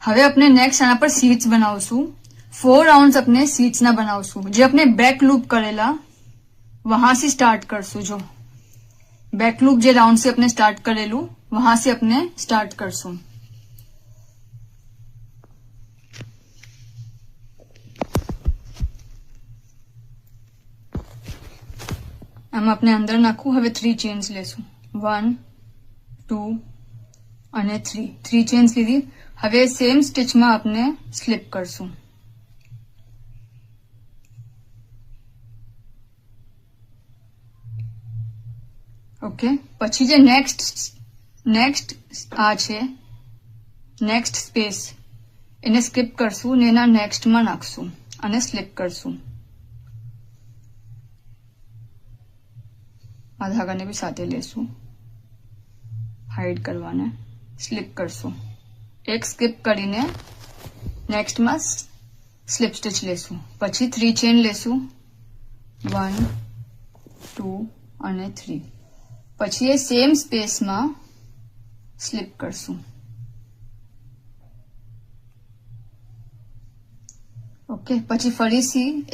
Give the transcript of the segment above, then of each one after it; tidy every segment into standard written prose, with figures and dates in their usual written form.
હવે अपने नेक्स्ट आना पर सीट्स बनावशु 4 राउंड्स अपने सीट्स ना बनावशु जो अपने बैक लूप करेला वहां से स्टार्ट करशु जो बैक लूप जे राउंड से अपने स्टार्ट करेलू वहां से अपने स्टार्ट करशु આમાં આપણે અંદર નાખવું હવે 3 ચેન્સ લેશું 1 2 અને 3 ચેન્સ લીધી હવે સેમ સ્ટિચમાં આપણે સ્લિપ કરશું ઓકે પછી જે નેક્સ્ટ આ છે નેક્સ્ટ સ્પેસ એને સ્કીપ કરશું ને એના નેક્સ્ટમાં નાખશું અને સ્લિપ કરશું આ ધાગાને બી સાથે લેશું હાઈડ કરવાને સ્લિપ કરશું એક સ્કીપ કરીને નેક્સ્ટમાં સ્લિપ સ્ટિચ લેશું પછી 3 ચેન લેશું 1 2 અને 3 પછી એ સેમ સ્પેસમાં સ્લિપ કરશું ઓકે પછી ફરીથી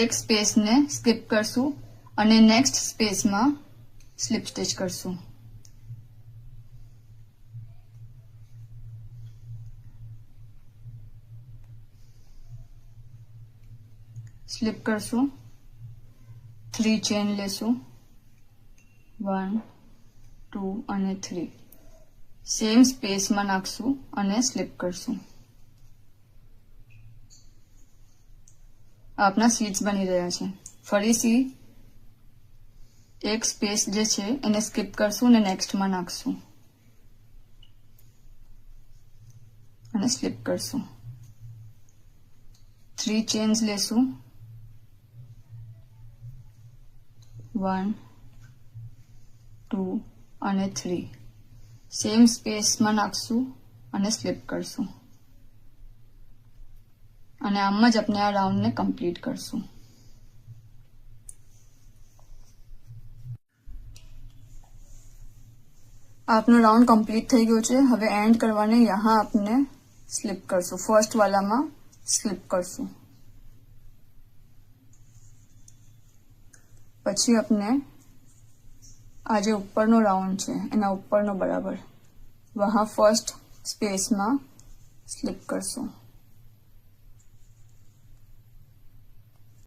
એક સ્પેસને સ્કીપ કરશું અને નેક્સ્ટ સ્પેસમાં સ્લિપ સ્ટિચ કરશું સ્લિપ કરશું 3 ચેન લેશું 1 2 અને 3 સેમ સ્પેસમાં નાખશું અને સ્લિપ કરશું આપના સીટ્સ બની રહ્યા છે ફરીથી એક સ્પેસ જે છે એને સ્કીપ કરશું અને નેક્સ્ટમાં નાખશું અને સ્લિપ કરશું 3 ચેન્સ લેશું 1 2 અને 3 સેમ સ્પેસમાં નાખશું અને સ્લિપ કરશું અને આમ જ આપણે આ રાઉન્ડને કમ્પ્લીટ કરશું आपनो राउंड कंप्लीट થઈ ગયો છે હવે એન્ડ કરવાને यहाँ आपने સ્લિપ કરશું ફર્સ્ટ વાલામાં સ્લિપ કરશું પછી આપણે આ જે ઉપરનો રાઉન્ડ છે એના ઉપરનો બરાબર वहां ફર્સ્ટ સ્પેસમાં સ્લિપ કરશું